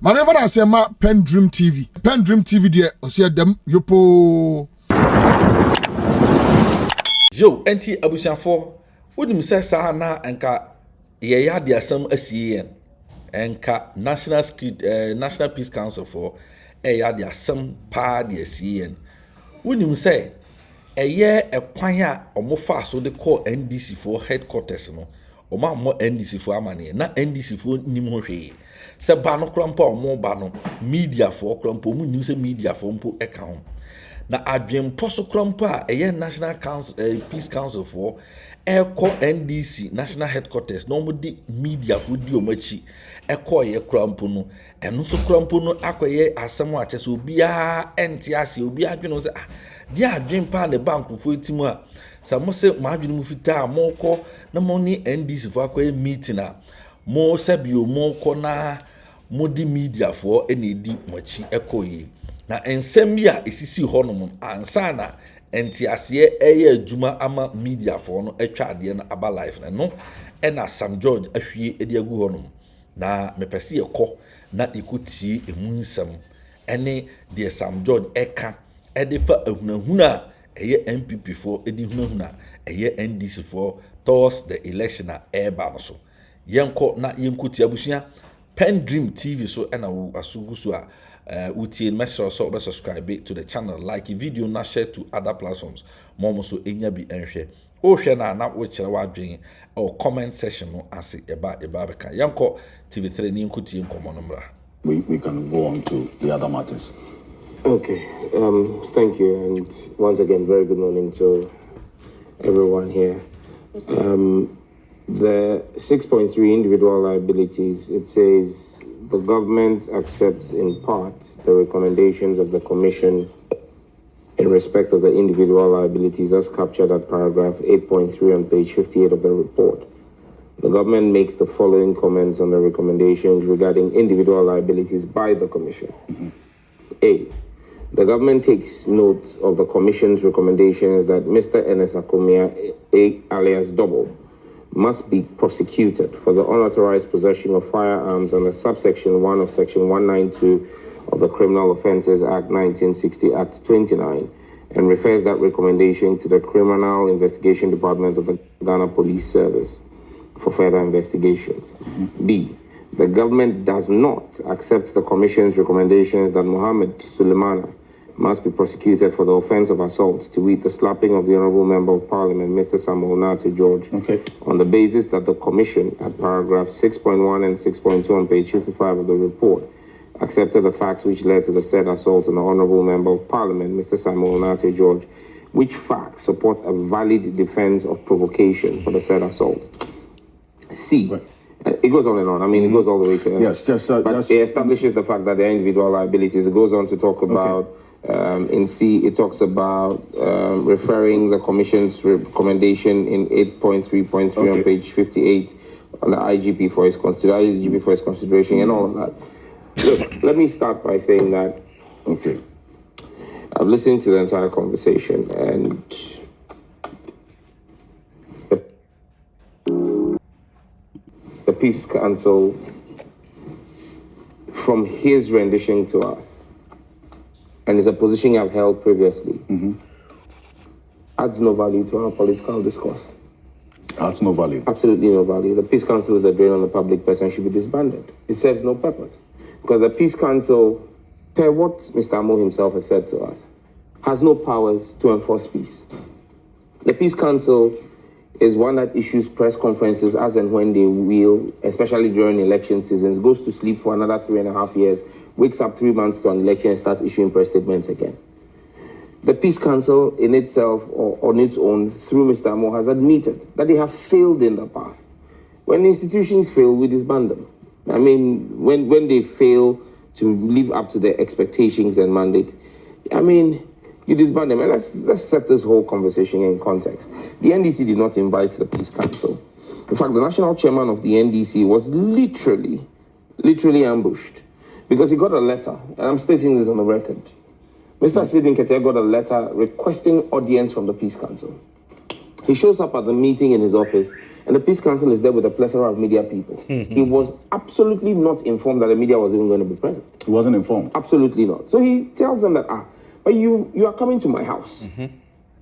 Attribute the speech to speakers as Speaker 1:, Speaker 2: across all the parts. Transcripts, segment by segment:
Speaker 1: Maneva na say ma PENDREAM TV. PENDREAM TV there osia dem yopo.
Speaker 2: Yo, enti abusiafo, wonim say sa na enka ye ya de asem asien. Enka National Peace Council for ya de asem pa de asien. Wonim say eye ekwan a omofa so de call NDC for headquarters no. Oma mo NDC for amane na NDC for nim ho hwe. Se ba no krampa omo ba no media for krampa mu nim se media for mpo eka ho. Na adwen poso krampa eye National Council Peace Council for eko NDC National Headquarters no mo di media for di omachi eko ye krampo no eno so krampo no akoye asem a chese obia enti ase obia adwen no se di adwen pa ne bank for timu a sa mo se ma adwen mu fita mo ko na mo ni NDC for akoye meeting a mo sabio mo ko na mo di media for ene di machi ekoye na ensem ya esisi honom ansa na enti ase eye adwuma ama media for no atwa ade no aba life na no ena Sam George ahwie edi agu honom na mepese yekọ na ekutie emunsam ene de Sam George eka ede fa ahunahuna eye MPP for edi hunahuna eye NDC for towards the election a eba no so yenko na yenkuti abusua PENDREAM TV so ena asugu so a utie make sure so subscribe to the channel, like video na share to other platforms momo so enya bi enhwe o hwe na wo kire wa dwen o comment section no ase eba beka yenko TV3 ni nkutie nkomo no mra.
Speaker 3: We can go on to the other matters.
Speaker 4: Okay, thank you, and once again, very good morning to everyone here. The 6.3 individual liabilities, it says the government accepts in part the recommendations of the Commission in respect of the individual liabilities as captured at paragraph 8.3 on page 58 of the report. The government makes the following comments on the recommendations regarding individual liabilities by the Commission. A. The government takes note of the Commission's recommendations that Mr. Enes Akomia, alias Double, must be prosecuted for the unauthorized possession of firearms under subsection 1 of section 192 of the Criminal Offences Act 1960, Act 29, and refers that recommendation to the Criminal Investigation Department of the Ghana Police Service for further investigations. B. The government does not accept the Commission's recommendations that Mohammed Suleimana must be prosecuted for the offence of assault, to wit the slapping of the Honourable Member of Parliament, Mr. Samuel Nate George, on the basis that the Commission, at paragraph 6.1 and 6.2 on page 55 of the report, accepted the facts which led to the said assault on the Honourable Member of Parliament, Mr. Samuel Nate George, which facts support a valid defence of provocation for the said assault. C. It goes on and on. I mean, it goes all the way to...
Speaker 3: Yes,
Speaker 4: but it establishes the fact that there are individual liabilities. It goes on to talk about... in C, it talks about referring the Commission's recommendation in 8.3.3 on page 58 on the IGP for his consideration and all of that. Look, let me start by saying that I've listened to the entire conversation, and the Peace Council, from his rendition to us, and it's a position I've held previously, adds no value to our political discourse.
Speaker 3: Adds no value?
Speaker 4: Absolutely no value. The Peace Council is a drain on the public purse and should be disbanded. It serves no purpose. Because the Peace Council, per what Mr. Amo himself has said to us, has no powers to enforce peace. The Peace Council is one that issues press conferences as and when they will, especially during election seasons, goes to sleep for another 3.5 years, wakes up 3 months to an election and starts issuing press statements again. The Peace Council in itself, or on its own, through Mr. Amo, has admitted that they have failed in the past. When institutions fail, we disband them. I mean, when they fail to live up to their expectations and mandate, I mean, you disband them. And let's set this whole conversation in context. The NDC did not invite the Peace Council. In fact, the national chairman of the NDC was literally ambushed because he got a letter, and I'm stating this on the record. Mr. Asiedu Nketia got a letter requesting audience from the Peace Council. He shows up at the meeting in his office, And the Peace Council is there with a plethora of media people. He was absolutely not informed that the media was even going to be present.
Speaker 3: He wasn't informed.
Speaker 4: Absolutely not. So he tells them that, but you are coming to my house.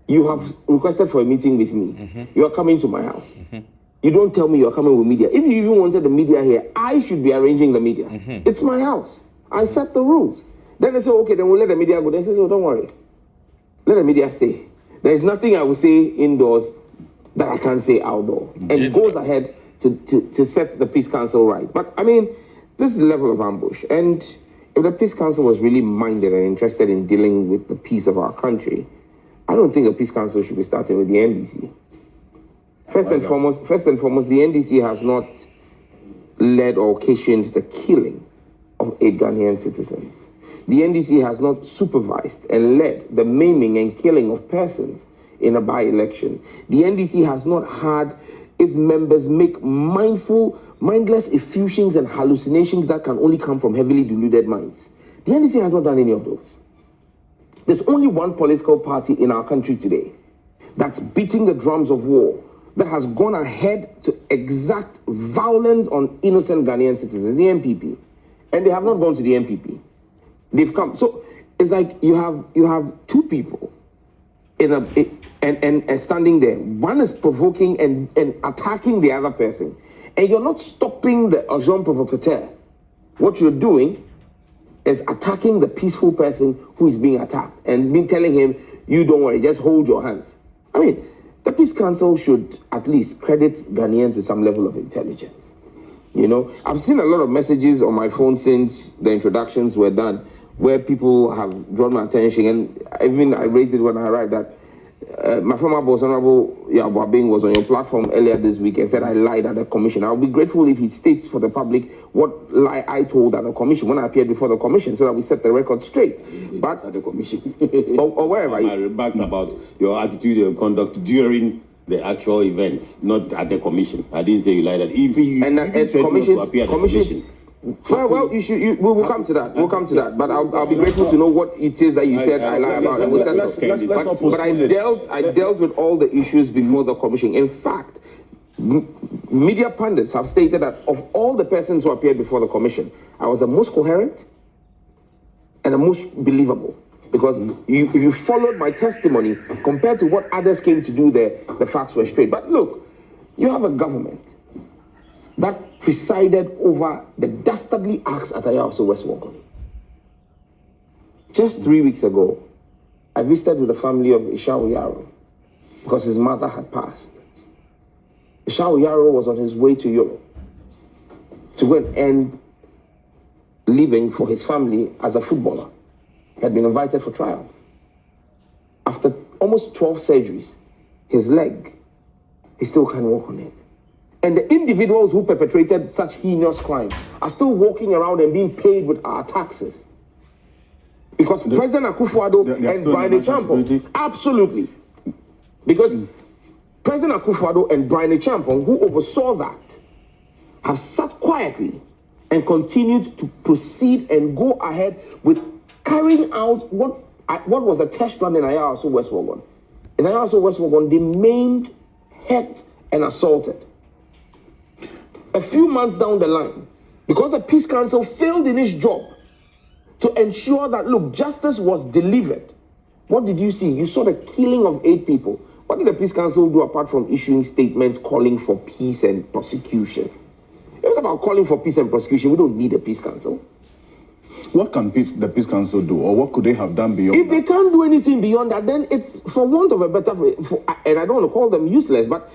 Speaker 4: You have requested for a meeting with me. You are coming to my house. You don't tell me you are coming with media. If you even wanted the media here, I should be arranging the media. It's my house. I set the rules. Then they say, okay, then we'll let the media go. They say, oh, don't worry. Let the media stay. There is nothing I will say indoors that I can't say outdoor. And goes ahead to set the Peace Council right. But I mean, this is the level of ambush. And if the Peace Council was really minded and interested in dealing with the peace of our country, I don't think a Peace Council should be starting with the NDC. First and foremost, the NDC has not led or occasioned the killing of 8 Ghanaian citizens. The NDC has not supervised and led the maiming and killing of persons in a by-election. The NDC has not had its members make mindless effusions and hallucinations that can only come from heavily deluded minds. The NDC has not done any of those. There's only one political party in our country today that's beating the drums of war, that has gone ahead to exact violence on innocent Ghanaian citizens, the MPP. And they have not gone to the MPP. They've come. So it's like you have two people and standing there. One is provoking and attacking the other person. And you're not stopping the agent provocateur. What you're doing is attacking the peaceful person who is being attacked and been telling him, you don't worry, just hold your hands. I mean, the Peace Council should at least credit Ghanaians with some level of intelligence. You know, I've seen a lot of messages on my phone since the introductions were done where people have drawn my attention, and even I raised it when I arrived that my former boss, Honorable Yabu Abing, was on your platform earlier this week and said I lied at the commission. I'll be grateful if he states for the public what lie I told at the commission when I appeared before the commission, so that we set the record straight. But
Speaker 3: at the commission,
Speaker 4: or wherever.
Speaker 3: My remarks about your attitude and conduct during the actual events, not at the commission. I didn't say you lied. If you commissions. Well, we will come to that. We'll come to that. But I'll be grateful to know what it is that you said I lie about, and we'll settle. But I dealt with all the issues before the commission. In fact, media pundits have stated that of all the persons who appeared before the commission, I was the most coherent and the most believable. Because if you followed my testimony compared to what others came to do there, the facts were straight. But look, you have a government that presided over the dastardly acts at Ayawaso West Wuogon. Just 3 weeks ago, I visited with the family of Asiedu Nketia because his mother had passed. Asiedu Nketia was on his way to Europe to go and earn living for his family as a footballer. He had been invited for trials. After almost 12 surgeries, his leg, he still can't walk on it. And the individuals who perpetrated such heinous crime are still walking around and being paid with our taxes. Because President Akufo-Addo and Brian Champong, absolutely. Because President Akufo-Addo and Brian Champong, who oversaw that, have sat quietly and continued to proceed and go ahead with carrying out what was a test run in Ayawaso West Wuogon. In Ayawaso West Wuogon, they maimed, hurt, and assaulted. A few months down the line, because the Peace Council failed in its job to ensure that, look, justice was delivered, what did you see? You saw the killing of 8 people. What did the Peace Council do apart from issuing statements calling for peace and prosecution? It was about calling for peace and prosecution. We don't need a Peace Council. What can the Peace Council do, or what could they have done beyond
Speaker 4: If they can't do anything beyond that, then it's for want of a better, and I don't want to call them useless, but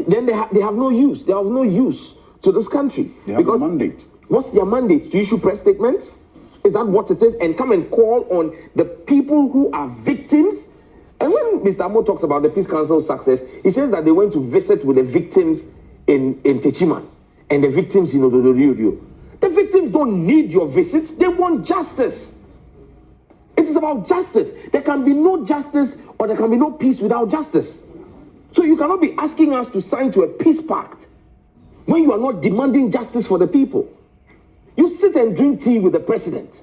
Speaker 4: then they have no use. They have no use to this country.
Speaker 3: They have a mandate.
Speaker 4: What's their mandate? To issue press statements? Is that what it is? And come and call on the people who are victims? And when Mr. Amo talks about the Peace Council's success, he says that they went to visit with the victims in Techiman and the victims in Ododorio. The victims don't need your visits. They want justice. It is about justice. There can be no justice or there can be no peace without justice. So you cannot be asking us to sign to a peace pact when you are not demanding justice for the people. You sit and drink tea with the president.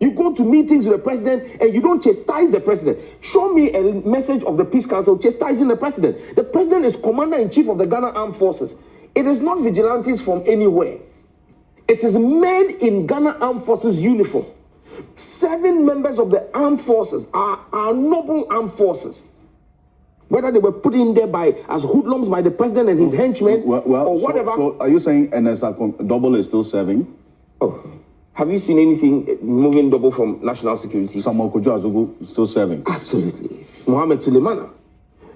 Speaker 3: You go to meetings with the president and you don't chastise the president. Show me a message of the Peace Council chastising the president. The president is commander-in-chief of the Ghana Armed Forces. It is not vigilantes from anywhere. It is men in Ghana Armed Forces uniform. 7 members of the armed forces are noble armed forces. Whether they were put in there as hoodlums by the president and his henchmen or whatever.
Speaker 5: So are you saying NSR double is still serving?
Speaker 3: Oh, have you seen anything moving double from national security?
Speaker 5: Samuel Kojo Azugu still serving?
Speaker 3: Absolutely. Mohammed Suleimana.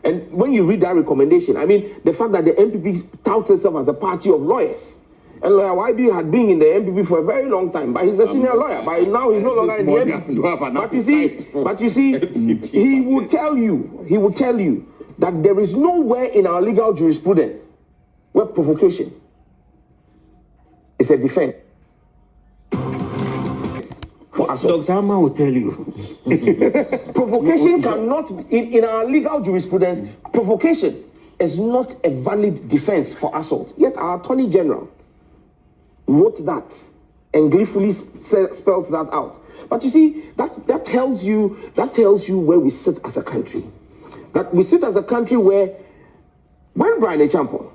Speaker 3: And when you read that recommendation, I mean, the fact that the MPP touts itself as a party of lawyers. And lawyer YB had been in the MPP for a very long time, but he's a senior lawyer. But now he's no longer in the MPP. But you see, he will tell you that there is nowhere in our legal jurisprudence where provocation is a defense. For us,
Speaker 5: Dr. Amma will tell you.
Speaker 3: Provocation cannot, in our legal jurisprudence, provocation is not a valid defense for assault. Yet our Attorney General wrote that and gleefully spelled that out. But you see, that tells you where we sit as a country. That we sit as a country where, when Brian Echampo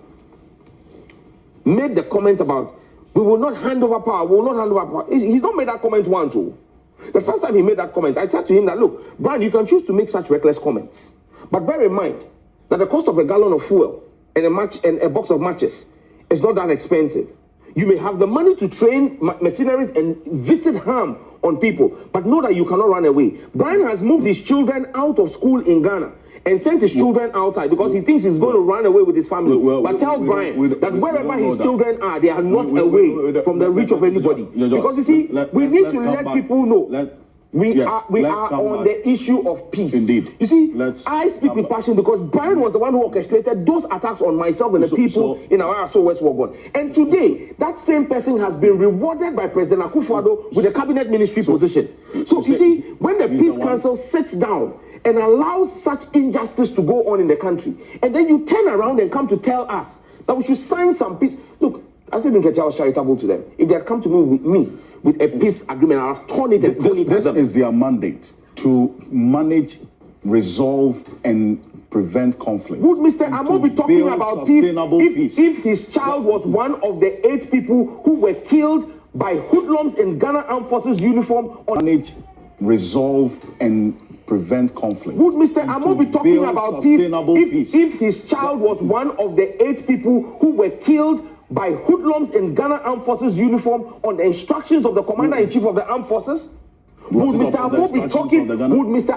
Speaker 3: made the comment about we will not hand over power, we will not hand over power, he's not made that comment once. The first time he made that comment, I said to him that, look, Brian, you can choose to make such reckless comments, but bear in mind that the cost of a gallon of fuel and a box of matches is not that expensive. You may have the money to train mercenaries and visit harm on people, but know that you cannot run away. Brian has moved his children out of school in Ghana and sent his children outside because he thinks he's going to run away with his family. But tell Brian that wherever his children are, they are not away from the reach of anybody. Because you see, we need to let people know we are on the issue of peace.
Speaker 5: Indeed.
Speaker 3: You see, I speak with passion because Brian was the one who orchestrated those attacks on myself and the people in our West Wagon. And today, that same person has been rewarded by President Akufo-Addo with a cabinet ministry position. So you see, when the Peace Council sits down and allows such injustice to go on in the country, and then you turn around and come to tell us that we should sign some peace. Look, Asiedu Nketia was charitable to them. If they had come to me with a peace agreement, I'd have torn it and torn it.
Speaker 5: This is their mandate to manage, resolve, and prevent conflict.
Speaker 3: Would Mr. Amo be talking about peace if his child was one of the 8 people who were killed by hoodlums in Ghana Armed Forces uniform?
Speaker 5: Manage, resolve, and prevent conflict.
Speaker 3: Would Mr. Amo be talking about peace if his child was one of the 8 people who were killed by hoodlums in Ghana Armed Forces uniform on the instructions of the Commander-in-Chief of the Armed Forces? Would Mr.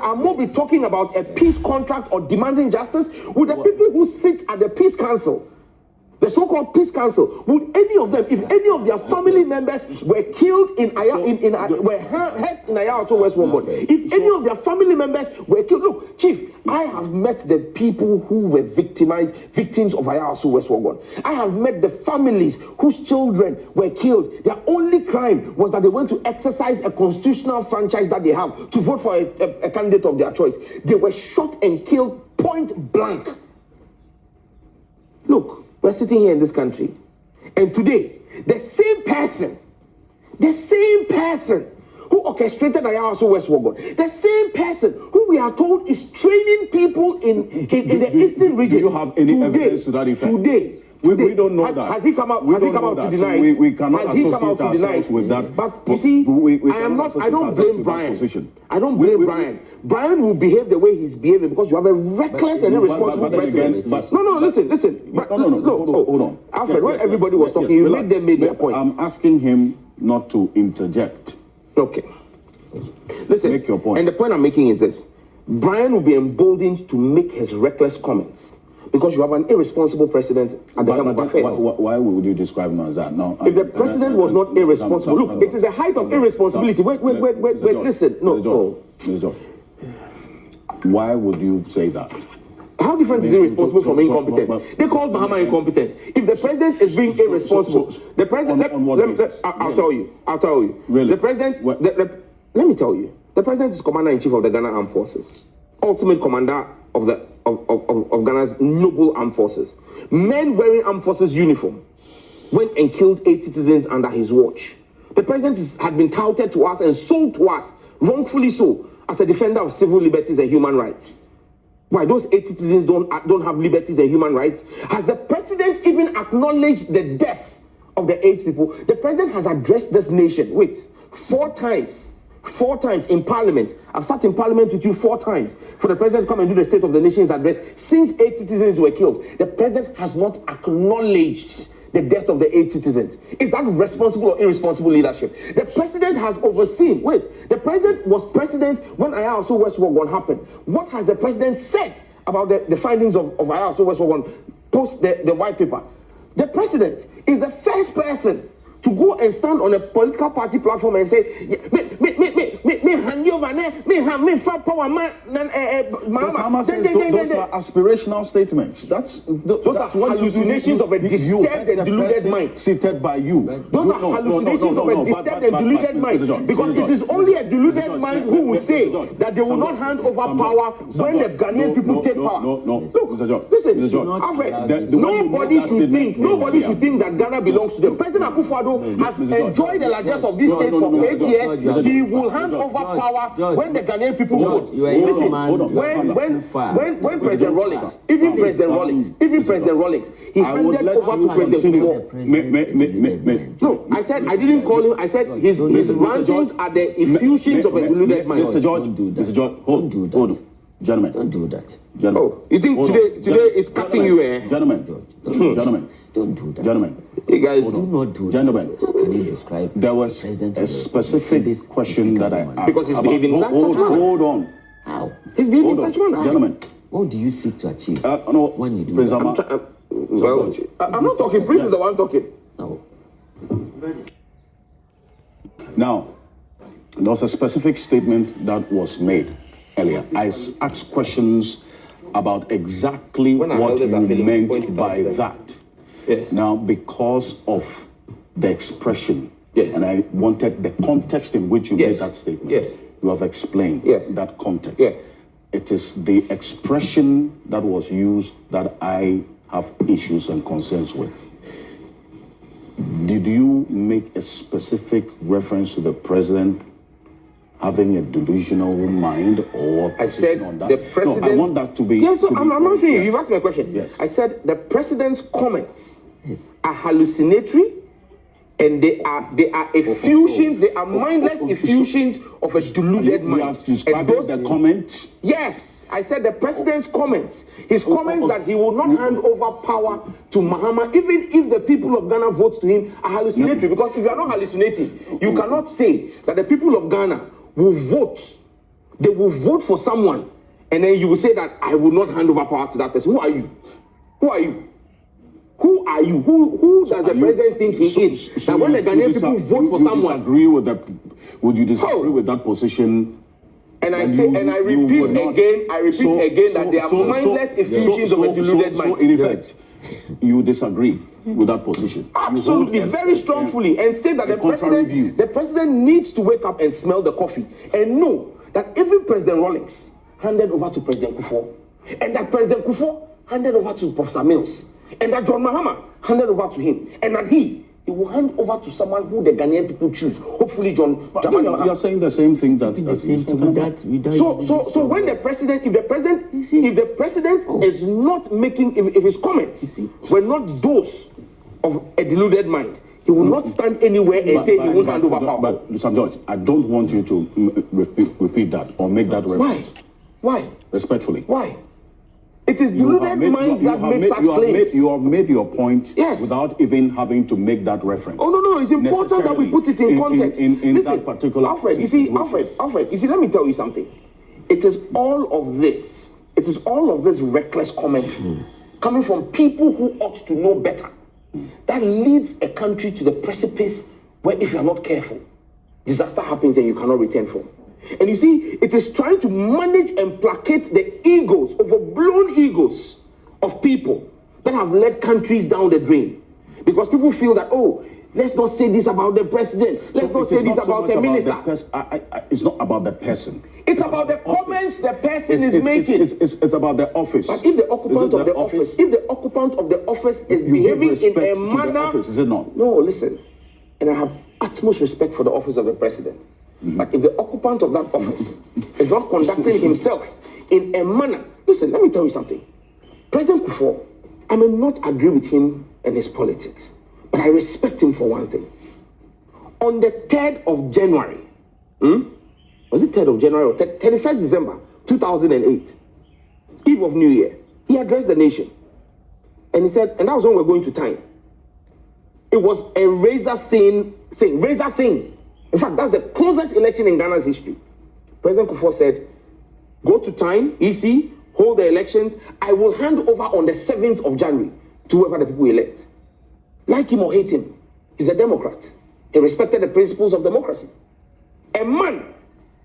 Speaker 3: Amo be talking about a peace contract or demanding justice? Would the people who sit at the Peace Council, the so-called Peace Council, would any of them, if any of their family members were killed were hurt in Ayawaso West Wagon, if any of their family members were killed, look, Chief, I have met the people who were victims of Ayawaso West Wagon. I have met the families whose children were killed. Their only crime was that they went to exercise a constitutional franchise that they have to vote for a candidate of their choice. They were shot and killed point blank. Look, we're sitting here in this country, and today, the same person who orchestrated Ayawaso West Wagon, the same person who we are told is training people in the eastern region.
Speaker 5: Do you have any evidence to that effect?
Speaker 3: Today.
Speaker 5: We don't know that.
Speaker 3: Has he come out to deny it?
Speaker 5: We cannot associate ourselves with that.
Speaker 3: But you see, I don't blame Brian. I don't blame Brian. Brian will behave the way he's behaving because you have a reckless and irresponsible president. No, listen. Hold on. Alfred, when everybody was talking, you made them make their points.
Speaker 5: I'm asking him not to interject.
Speaker 3: Okay. Listen,
Speaker 5: make your point.
Speaker 3: And the point I'm making is this. Brian will be emboldened to make his reckless comments because you have an irresponsible president at the helm of affairs.
Speaker 5: Why would you describe him as that? No.
Speaker 3: If the president was not irresponsible, look, it is the height of irresponsibility. Wait, listen. No.
Speaker 5: Mr. George, why would you say that?
Speaker 3: How different is irresponsible from incompetent? They call Bahama incompetent. If the president is being irresponsible, the president. I'll tell you.
Speaker 5: Really?
Speaker 3: The president. Let me tell you. The president is Commander-in-Chief of the Ghana Armed Forces, ultimate commander of Ghana's noble armed forces. Men wearing armed forces uniform went and killed 8 citizens under his watch. The president had been touted to us and sold to us, wrongfully so, as a defender of civil liberties and human rights. Why those 8 citizens don't have liberties and human rights? Has the president even acknowledged the death of the 8 people? The president has addressed this nation, 4 times. 4 times in parliament. I've sat in parliament with you 4 times for the president to come and do the State of the Nation's address. Since 8 citizens were killed, the president has not acknowledged the death of the 8 citizens. Is that responsible or irresponsible leadership? The president has overseen. The president was president when Ayaso West Wagon happened. What has the president said about the findings of Ayaso West Wagon post the white paper? The president is the first person to go and stand on a political party platform and say, me hand over there, me fat power man,
Speaker 5: Mama says those are aspirational statements. Those
Speaker 3: are hallucinations of a disturbed and deluded mind.
Speaker 5: Seated by you.
Speaker 3: Those are hallucinations of a disturbed and deluded mind. Because it is only a deluded mind who will say that they will not hand over power when the Ghanaian people take power. Look, listen, Alfred, nobody should think that Ghana belongs to them. President Akufo-Addo has enjoyed the largesse of this state for 8 years. He will hand over power when the Ghanaian people vote. Listen, when President Rawlings, even President Rawlings, he handed over to President Kufo. No, I said I didn't call him. I said his rantings are the effusions of a deluded mind.
Speaker 5: Mr. George, hold on. Gentlemen,
Speaker 4: don't do that.
Speaker 3: Oh, you think today is cutting you, eh?
Speaker 5: Gentlemen,
Speaker 4: don't do that.
Speaker 5: Gentlemen,
Speaker 3: hey guys,
Speaker 4: do not do
Speaker 5: gentlemen,
Speaker 4: that. How can you describe?
Speaker 5: There was a specific question that I asked.
Speaker 3: Because he's behaving in such manner.
Speaker 5: Hold on.
Speaker 4: How?
Speaker 3: He's behaving in such manner.
Speaker 5: Gentlemen,
Speaker 4: what do you seek to achieve
Speaker 5: no,
Speaker 4: when you do
Speaker 5: Prince
Speaker 4: that?
Speaker 3: I'm not talking. Prince is the one talking.
Speaker 4: No.
Speaker 5: Now, there was a specific statement that was made earlier. I asked questions about exactly what you meant by that.
Speaker 3: Yes.
Speaker 5: Now, because of the expression,
Speaker 3: yes,
Speaker 5: and I wanted the context in which you made that statement.
Speaker 3: Yes.
Speaker 5: You have explained that context.
Speaker 3: Yes.
Speaker 5: It is the expression that was used that I have issues and concerns with. Did you make a specific reference to the president having a delusional mind, or
Speaker 3: I said
Speaker 5: on that?
Speaker 3: the president.
Speaker 5: No, I want that to be.
Speaker 3: Yes, so I'm answering you.
Speaker 5: Yes.
Speaker 3: You've asked me a question.
Speaker 5: Yes.
Speaker 3: I said the president's comments are hallucinatory, and they are effusions. They are mindless effusions of a deluded mind.
Speaker 5: And those the comment.
Speaker 3: Yes, I said the president's comments. His comments that he will not hand over power to Mahama, even if the people of Ghana vote to him, are hallucinatory. Because if you are not hallucinating, you cannot say that the people of Ghana will vote. They will vote for someone, and then you will say that I will not hand over power to that person. Who are you? Who are you? Who are you? Who does the president think he is? That when the Ghanaian people vote for someone,
Speaker 5: would you disagree with that position?
Speaker 3: And I say, and I repeat again that they are mindless effusions of a deluded mind.
Speaker 5: So in effect, you disagree with that position?
Speaker 3: Absolutely, very strongly, and state that the president needs to wake up and smell the coffee and know that even President Rawlings handed over to President Kufo, and that President Kufo handed over to Professor Mills, and that John Mahama handed over to him, and that he will hand over to someone who the Ghanaian people choose. Hopefully, John Mahama.
Speaker 5: You are saying the same thing that.
Speaker 3: So when the president, if the president is not making, if his comments were not those of a deluded mind, he will not stand anywhere and say he won't hand over power.
Speaker 5: But Mr. George, I don't want you to repeat that or make that reference.
Speaker 3: Why?
Speaker 5: Respectfully.
Speaker 3: Why? It is deluded minds that make such claims.
Speaker 5: You have made your point without even having to make that reference.
Speaker 3: Oh, no. It's important that we put it in context.
Speaker 5: In that particular
Speaker 3: Alfred, you see, let me tell you something. It is all of this reckless commentary coming from people who ought to know better that leads a country to the precipice where, if you are not careful, disaster happens and you cannot return from. And you see, it is trying to manage and placate the egos, overblown egos of people that have led countries down the drain. Because people feel that, let's not say this about the president. Let's not say this about the minister.
Speaker 5: It's not about the person.
Speaker 3: It's about the comments the person is making.
Speaker 5: It's about the office.
Speaker 3: But if the occupant of the office is behaving in a manner,
Speaker 5: is it not?
Speaker 3: No, listen. And I have utmost respect for the office of the president. But if the occupant of that office is not conducting himself in a manner, listen, let me tell you something. President Kufuor, I may not agree with him and his politics, but I respect him for one thing. On the 3rd of January, was it 3rd of January or 31st December 2008, eve of New Year, he addressed the nation. And he said, and that was when we were going to time. It was a razor thin thing. In fact, that's the closest election in Ghana's history. President Kufuor said, go to time, EC, hold the elections. I will hand over on the 7th of January to whoever the people elect. Like him or hate him, he's a Democrat. He respected the principles of democracy. A man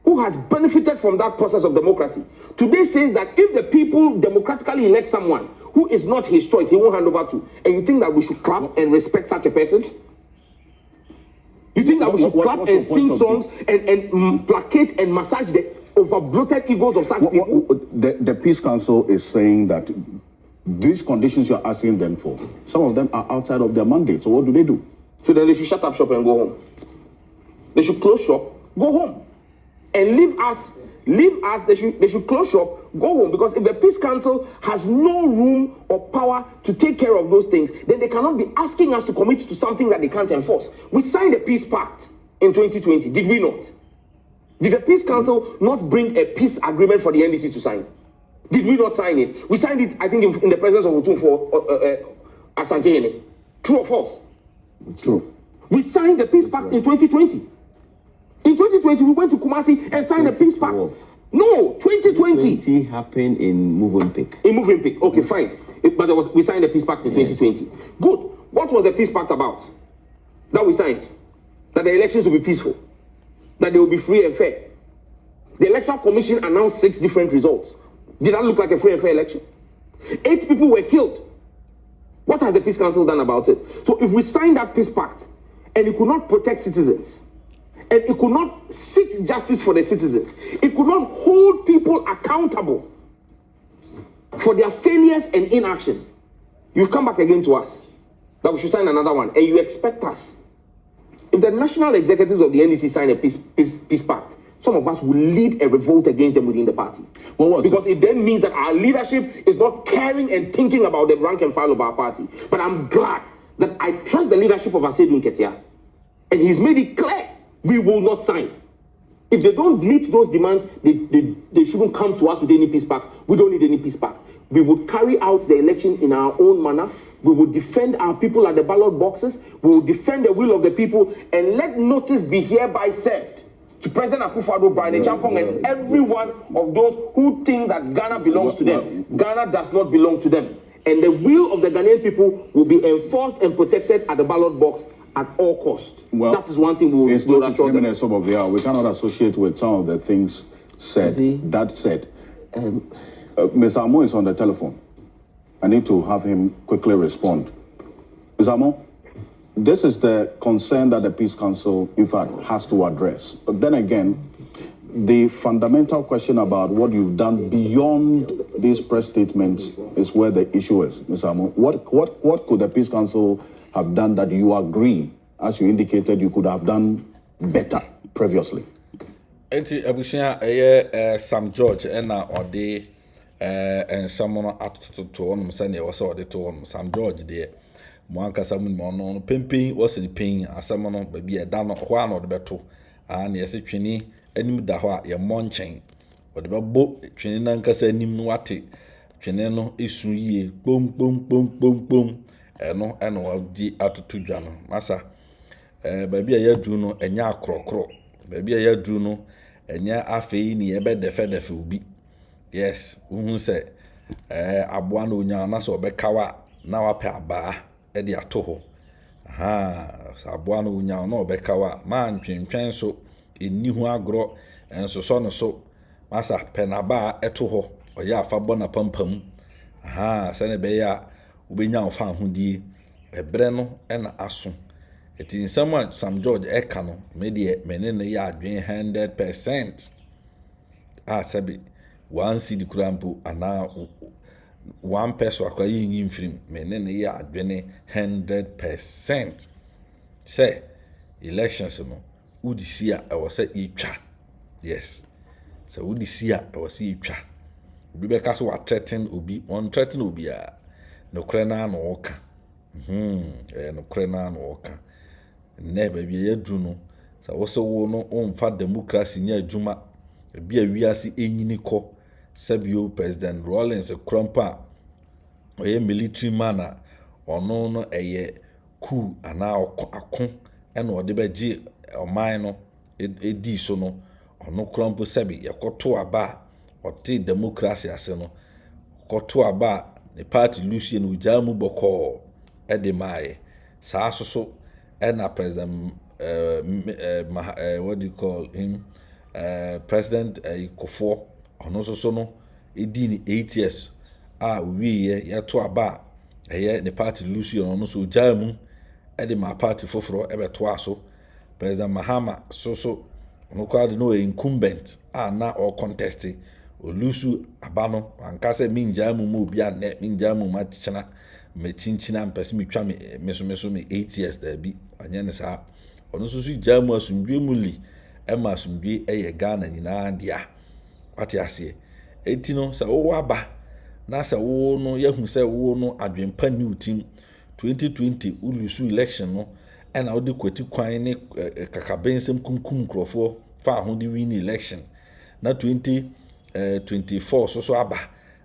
Speaker 3: who has benefited from that process of democracy today says that if the people democratically elect someone who is not his choice, he won't hand over to. And you think that we should clap and respect such a person? You think that we should clap and sing songs and placate and massage the over-bloated egos of such people?
Speaker 5: The Peace Council is saying that these conditions you're asking them for, some of them are outside of their mandate. So what do?
Speaker 3: So then they should shut up shop and go home. They should close shop, go home. And leave us, they should close shop, go home. Because if the Peace Council has no room or power to take care of those things, then they cannot be asking us to commit to something that they can't enforce. We signed a peace pact in 2020, did we not? Did the Peace Council not bring a peace agreement for the NDC to sign? Did we not sign it? We signed it, I think, in the presence of Otun for Asante. True or false?
Speaker 5: True.
Speaker 3: We signed the peace pact in 2020. In 2020, we went to Kumasi and signed a peace pact. No, 2020.
Speaker 6: 2020 happened in Movenpick.
Speaker 3: In Movenpick, okay, fine. We signed a peace pact in 2020. Good. What was the peace pact about? That we signed. That the elections will be peaceful. That they will be free and fair. The Electoral Commission announced 6 different results. Did that look like a free and fair election? 8 people were killed. What has the Peace Council done about it? So if we signed that peace pact and it could not protect citizens, and it could not seek justice for the citizens, it could not hold people accountable for their failures and inactions, you've come back again to us that we should sign another one, and you expect us. If the national executives of the NDC sign a peace pact, some of us will lead a revolt against them within the party. Because it then means that our leadership is not caring and thinking about the rank and file of our party. But I'm glad that I trust the leadership of Asiedu Nketia, and he's made it clear we will not sign. If they don't meet those demands, they shouldn't come to us with any peace pact. We don't need any peace pact. We would carry out the election in our own manner. We will defend our people at the ballot boxes. We will defend the will of the people, and let notice be hereby served to President Akufo-Addo, Brian Champong, and every one of those who think that Ghana belongs to them. Ghana does not belong to them. And the will of the Ghanaian people will be enforced and protected at the ballot box at all costs. Well, that is one thing we will do.
Speaker 5: We cannot associate with some of the things said. That said, Ms. Amo is on the telephone. I need to have him quickly respond. Ms. Amo, this is the concern that the Peace Council, in fact, has to address. But then again, the fundamental question about what you've done beyond these press statements is where the issue is, Ms. Amo. What could the Peace Council have done that you agree, as you indicated, you could have done better previously?
Speaker 2: Enti abusia Sam George ena ode ensamono atoto onum sane e wose ode to onum Sam George de mo ankasa mu no pempin wose ni pen asamono ba bi eda no ho ana ode beto na yese twini anim da ho a ye monchen ode bebo twini na ankasa anim no wate twini no esu yie pom eno di atoto dwa no masa ba bi ya du no enya akrokro ba bi ya du no enya afei ni ebe defe obi. Yes, uhun se aboa na onya na so obekawa na wape aba e de ato ho. Sa aboa na onya na obekawa man twentwen so eni hu agro enso so no so masa penaba eto ho oya afa bona pampam. Se ne be ya ubenya ofa ahudie ebre no na aso. Eti nsama Sam George eka no me de menene ya adwen 100%. Sabi one seed kurampo ana one person akwa yin film menene ya adwene 100%. Say elections no wodi si a ɛwɔ sɛ yɛtwa. Yes, so wodi si a ɛwɔ sɛ yɛtwa. Obi bɛka so wa threaten obi, on threaten obi a no kra na no woka. No kra na no woka. Ne ba bi yɛdru no, sɛ wo so wo no omfa democracy nya adwuma, ebi a wiase enyini kɔ, sabio President Rawlings Krampa, oye military man a ono no eye coup ana ako ena ode beje oman no edi so no ono Krampa sabi yakoto aba ote democracy ase no koto aba the party Lucy no jamu boko ede mai saa so ena President what do you call him, President Kofo ono so no edi ni 8 years we ye to aba the party Lucy ono so jamu ede ma party foforo ebeto aso President Mahama so ono kwade no incumbent na or contest olusu abano ankase minjamu mu obi ane minjamu ma china me chinchina mpese metwa me so 8 years da bi anya ne sa ono so jamu asumdwe muli ema asumdwe eye Ghana nyina dia wate ase eti no sa wo aba na sa wo no yahu se wo no adwempa new team 2020 ulusu election no ena wo de kwati kwan ne kakabensem kunkum krofo fa ho de win election na 2024 so aba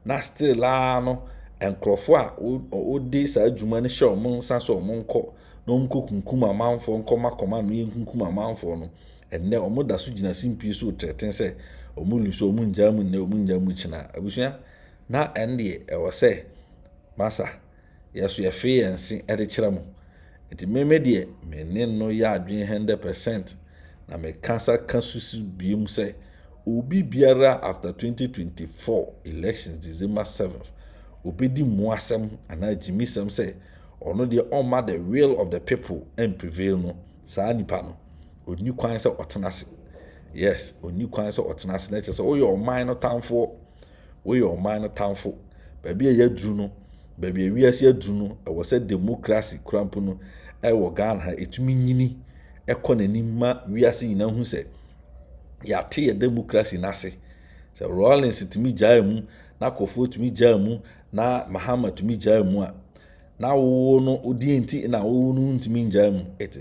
Speaker 2: na still no enkrofo a o de sa adwuma ne hye o nsa so o nko no nko kunkum amanfo nko makoma no yenkunkum amanfo no enne o da so gina simpi so treten se o lusu o njamu ne o njamu china abusua na ende e wo se masa yeso ye fe yensi e de kire mo enti meme de me no ya adwen 100% na me kansa kansusu biem se obi biara after 2024 elections December 7th obi di muasem ana jimisem se ono de oma the will of the people and prevail no saa nipa no oni kwan se otenase. Yes, oni kwan se otenase na chese o your mind tamfo we your mind tamfo baby ya dru no baby wiase adru no e wo se democracy krampo no e wo Ghana ha etumi nyini ekọ nanim ma wiase nyina hu se ya te democracy nase se Rawlings tumi jaa mu na Kofo tumi jaa mu na Mahama tumi jaa mu a na wo no odi enti na wo no ntumi jaa mu it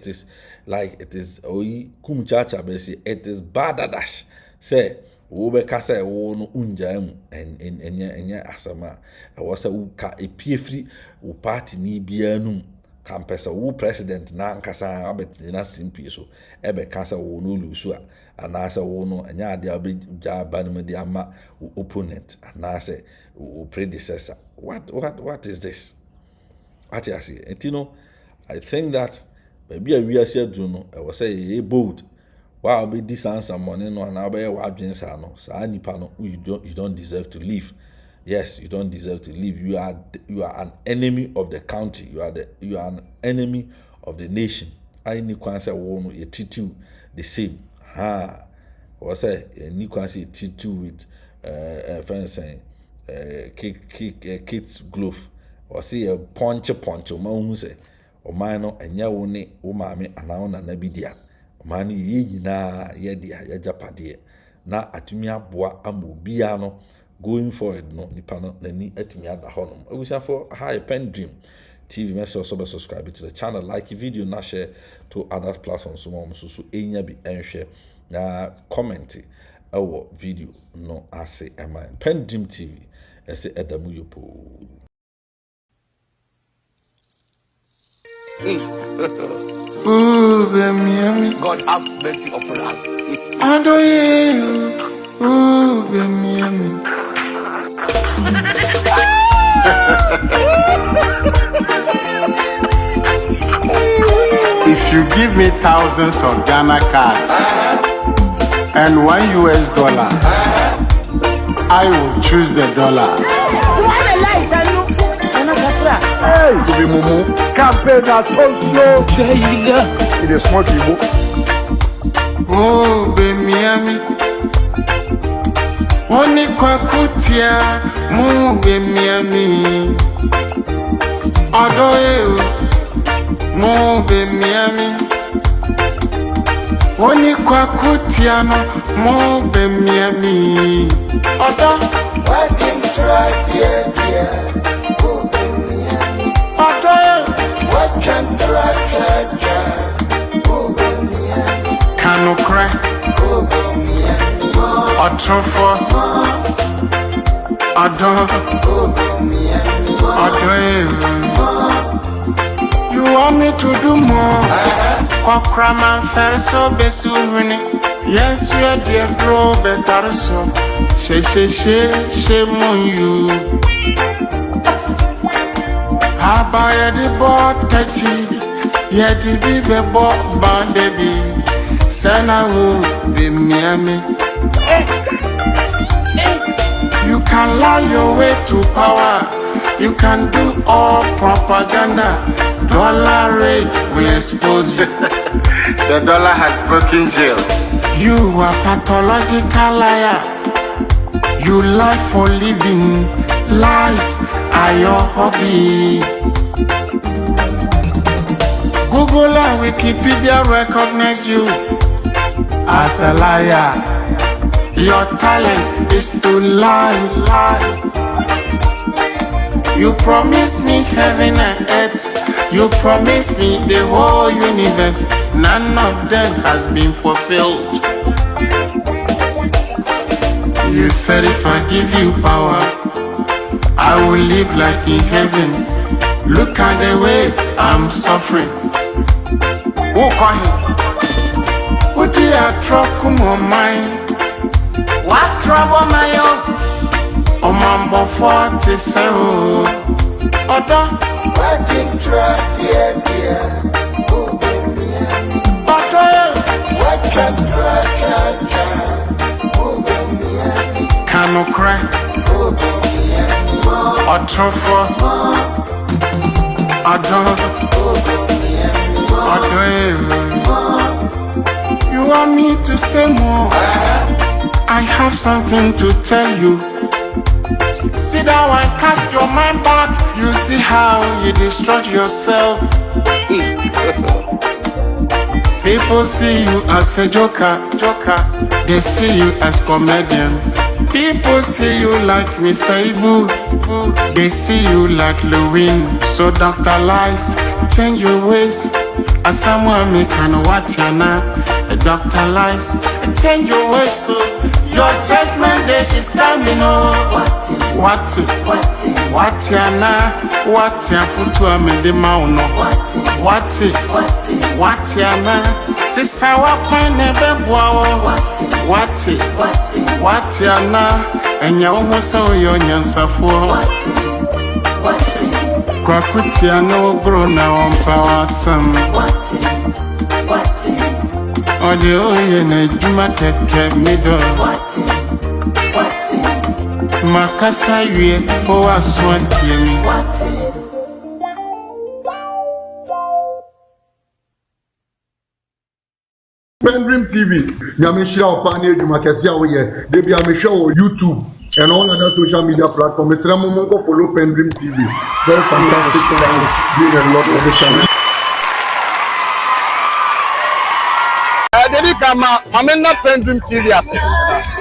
Speaker 2: is like it is oyi kum chacha be say it is badadash say wo be ka say wo no unjaa mu enya asama e wo say wo ka epiefri wo party ni bia num kampesa wo president na nkasa abet na simpi so ebe kasa wo no lusu a anasa wo no anya ade abeja banum de ama opponent anasa wo predecessor. What is this? What you say? Etino, I think that maybe we are here do no I was say bold wow be this answer money no na be wa adwen sa no sa nipa no you don't deserve to live. Yes, you don't deserve to live. You are an enemy of the country. You are an enemy of the nation. I need to say wo you treat you the same. Or say you can say treat you with friends saying kids glove. Or say a punch o man who say o man no enya wo ne wo maame ana na na bidia. O man yi nyina ye dia ya japade na atumi aboa amobia no going forward no nipa no nani atumi ada honom. Abusia for hi PENDREAM TV, make sure so subscribe to the channel, like the video, na share to other platforms so enya bi enhwe na comment our video no ase ema PENDREAM TV ese edamu yopo.
Speaker 7: Ooh, baby,
Speaker 8: God have mercy upon us.
Speaker 7: I do you. Ooh, baby. If you give me thousands of Ghana cards and $1 US, I will choose the dollar. To be mumu.
Speaker 8: Campaign at Tokyo.
Speaker 7: It is small people. Oh, baby, Oni kwa kutia mu bemiami Odoe mu bemiami Oni kwa kutiano mo be miami. Oda
Speaker 3: Working track, yeah.
Speaker 7: oda
Speaker 3: Working track,
Speaker 7: kanu kra. Otrofo oda you want me to do more? Kokra man fer so besu huni. Yes, we are dear grow better so. She mon you. Abaya the bot tachi. Yeah, the baby bot band baby. Sana who be miami. You can lie your way to power. You can do all propaganda. Dollar rate will expose you. The dollar has broken jail. You are pathological liar. You lie for living. Lies are your hobby. Google and Wikipedia recognize you as a liar. Your talent is to lie. You promised me heaven and earth. You promised me the whole universe. None of them has been fulfilled. You said if I give you power, I will live like in heaven. Look at the way I'm suffering. What do you trouble on mine? What trouble my own? Oh, mambo 47. Oda
Speaker 3: working track, yeah.
Speaker 7: Oda
Speaker 3: Working track,
Speaker 7: kanu kra. Otrofo oda you want me to say more? I have something to tell you. Sit down and cast your mind back. You see how you destroy yourself. People see you as a joker. They see you as comedian. People see you like Mr. Ibu. They see you like Lewin. So Dr. Lies, change your ways. As someone me can watch you now. Dr. Lies, change your ways. So your judgment day is coming. What ya na? What ya futu amede mauno? What ya na? Sisa wapane bebuao. What ya na? Enya uhosa uyo nyansafo. Kwa kutia no bro na wampa wasam. Ode oye na juma teke mido. Makasa yue owa swantie mi.
Speaker 1: PENDREAM TV. Nyamishira opani eduma kesi awoye. Debi amishira o YouTube and all other social media platforms. It's Ramomongo follow PENDREAM TV. Very fantastic channel. Doing a lot of the channel.
Speaker 8: Dedi kama mamena PENDREAM TV ase.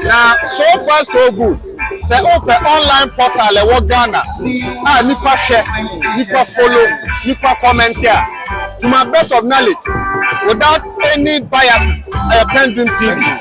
Speaker 8: Na so far so good. Say open online portal e wo Ghana. Nipa share, nipa follow, nipa comment here. To my best of knowledge, without any biases, PENDREAM TV.